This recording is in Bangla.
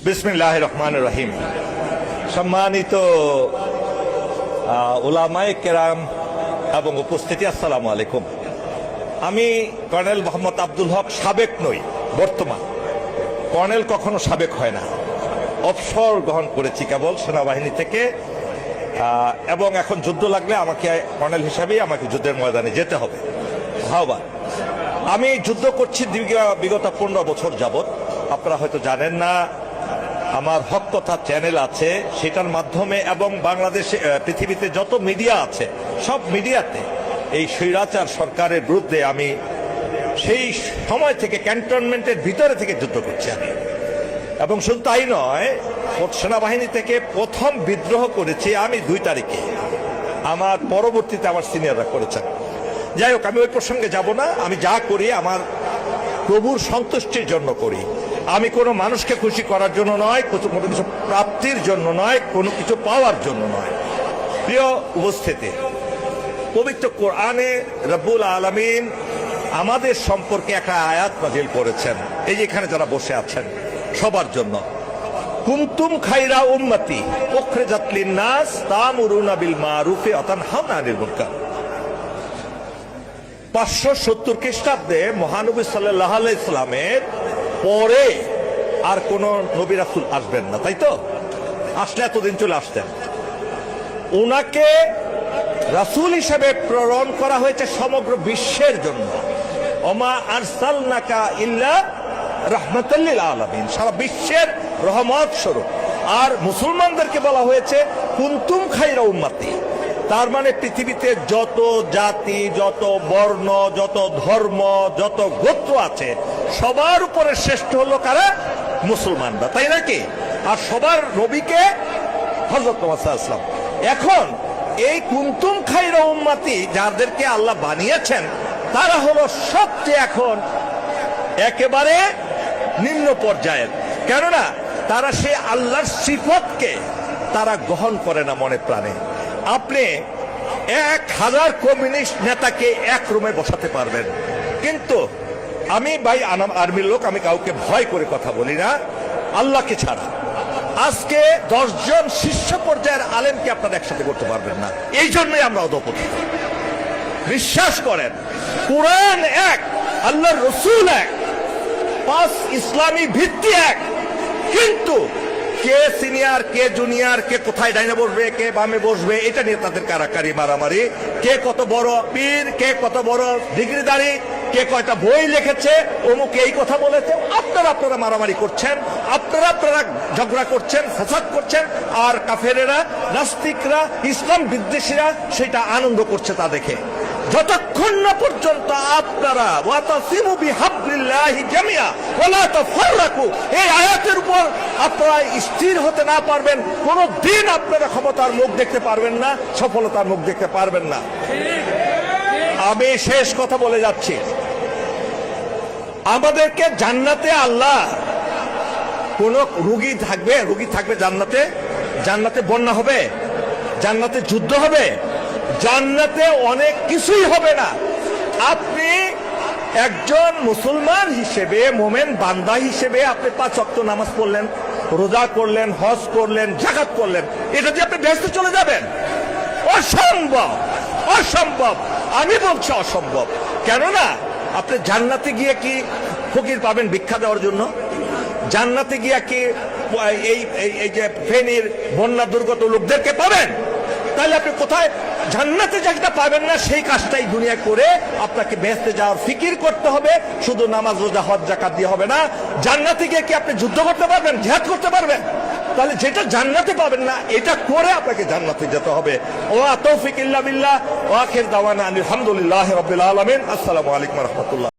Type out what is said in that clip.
বিসমিল্লাহির রহমানির রহিম। সম্মানিত উলামায়ে কেরাম এবং উপস্থিতি, আসসালামু আলাইকুম। আমি কর্নেল মোহাম্মদ আব্দুল হক, সাবেক নই, বর্তমান। কর্নেল কখনো সাবেক হয় না। অবসর গ্রহণ করেছি কেবল সেনাবাহিনী থেকে, এবং এখন যুদ্ধ লাগলে আমাকে কর্নেল হিসাবেই আমাকে যুদ্ধের ময়দানে যেতে হবে। হাওয়া আমি যুদ্ধ করছি বিগত 15 বছর যাবৎ। আপনারা হয়তো জানেন না, আমার হক কথা চ্যানেল আছে, সেটার মাধ্যমে এবং বাংলাদেশে পৃথিবীতে যত মিডিয়া আছে সব মিডিয়াতে এই স্বৈরাচার সরকারের বিরুদ্ধে আমি সেই সময় থেকে ক্যান্টনমেন্টের ভিতরে থেকে যুদ্ধ করছি আমি। এবং শুধু তাই নয়, সেনাবাহিনী থেকে প্রথম বিদ্রোহ করেছি আমি 2 তারিখে। আমার পরবর্তীতে আমার সিনিয়ররা করেছেন। যাই হোক, আমি ওই প্রসঙ্গে যাব না। আমি যা করি আমার প্রভুর সন্তুষ্টির জন্য করি। আমি কোনো মানুষকে খুশি করার জন্য নয়, কোনো কিছু প্রাপ্তির জন্য নয়, কোনো কিছু পাওয়ার জন্য নয়। প্রিয় উপস্থিতি, পবিত্র কোরআনে রব্বুল আলামিন আমাদের সম্পর্কে একটা আয়াত নাযিল করেছেন। এই যে এখানে যারা বসে আছেন সবার জন্য, কুনতুম খায়রা উম্মতি উখরিজাত লিন-নাস তা'মুরুনা বিল মা'রুফি ওয়া তানহাউনা আনিল মুনকার। 570 খ্রিস্টাব্দে মহানবী সাল্লাল্লাহু আলাইহি সাল্লামের পরে আর কোন নবী রাসূল আসবেন না, তাই তো? আসলে এতদিন চলে আসতেন। ওনাকে রাসূল হিসেবে প্রেরণ করা হয়েছে সমগ্র বিশ্বের জন্য। ওমা আরসালনাকা ইল্লা রাহমাতাল লিল আলামিন, সারা বিশ্বের রহমত স্বরূপ। আর মুসলমানদেরকে বলা হয়েছে কুনতুম খায়রা উম্মতি। তার মানে পৃথিবীতে যত জাতি, যত বর্ণ, যত ধর্ম, যত গোত্র আছে সবার উপরে শ্রেষ্ঠ হলো কারা? মুসলমানরা, তাই নাকি? আর সবার নবীকে হযরত মুহাম্মদ সাল্লাল্লাহু আলাইহি ওয়াসাল্লাম। এখন এই কুনতুম খায়রা উম্মতি যাদেরকে আল্লাহ বানিয়েছেন তারা হলো সবচেয়ে এখন একেবারে নিম্ন পর্যায়ের। কেননা তারা সেই আল্লাহর সিফতকে তারা গ্রহণ করে না মনে প্রাণে। আপনি 1000 কমিউনিস্ট নেতাকে এক রুমে বসাতে পারবেন, কিন্তু আমি ভাই আর্মির লোক, আমি কাউকে ভয় করে কথা বলি না আল্লাহকে ছাড়া। আজকে 10 জন শীর্ষ পর্যায়ের আলেমকে আপনারা একসাথে করতে পারবেন না। এই জন্যই আমরা অধপতিত। বিশ্বাস করেন, কোরআন এক, আল্লাহর রাসূল এক, 5 ইসলামী ভিত্তি এক, কিন্তু কে সিনিয়র, কে জুনিয়র, কে কোথায় ডাইনে বসবে, কে বামে বসবে, এটা নিয়ে তাদের কারাকারি মারামারি। কে কত বড় পীর, কে কত বড় ডিগ্রিধারী, কে কয়টা বই লিখেছে, অমুক এই কথা বলেছে, আপনারা মারামারি করছেন, আপনারা ঝগড়া করছেন, ফাসাদ করছেন। আর কাফেরেরা, নাস্তিকরা, ইসলাম বিদ্বেষীরা সেটা আনন্দ করছে তা দেখে। যতক্ষণ না পর্যন্ত আপনারা ওয়াতাসিমু বিহাবলিল্লাহি জামিআ ওয়া লা তাফাররাকু এই আয়াতের উপর আপনারা স্থির হতে না পারবেন, কোন দিন আপনারা ক্ষমতার মুখ দেখতে পারবেন না, সফলতার মুখ দেখতে পারবেন না। আমি শেষ কথা বলে যাচ্ছি, আমাদেরকে জান্নাতে আল্লাহ কোন রোগী থাকবে জান্নাতে বন্যা হবে, জান্নাতে যুদ্ধ হবে, জান্নাতে অনেক কিছুই হবে না। আপনি একজন মুসলমান হিসেবে, মোমেন বান্দা হিসেবে আপনি 5 ওয়াক্ত নামাজ পড়লেন, রোজা করলেন, হজ করলেন, যাকাত করলেন, এটা দিয়ে আপনি বেহেশতে চলে যাবেন? অসম্ভব, অসম্ভব। আমি বলছি অসম্ভব। কেননা আপনি জান্নাতে গিয়ে কি ফকির পাবেন ভিক্ষা দেওয়ার জন্য? জান্নাতে গিয়ে কি এই যে ফেনীর বন্যা দুর্গত লোকদেরকে পাবেন? তাহলে আপনি কোথায়? জান্নাতে যেটা পাবেন না সেই কাজটাই দুনিয়া করে আপনাকে বেহেশতে যাওয়ার ফিকির করতে হবে। শুধু নামাজ, রোজা, হজ, যাকাত দিয়ে হবে না। জান্নাতে গিয়ে কি আপনি যুদ্ধ করতে পারবেন, জিহাদ করতে পারবেন? তাহলে যেটা জান্নাতে পাবেন না এটা করে আপনাকে জান্নাতে যেতে হবে। ওয়া তৌফিক ইল্লা বিল্লাহ ওয়া আখির দাওয়ানা আলহামদুলিল্লাহি রাব্বিল আলামিন। আসসালামু আলাইকুম ওয়া রাহমাতুল্লাহ।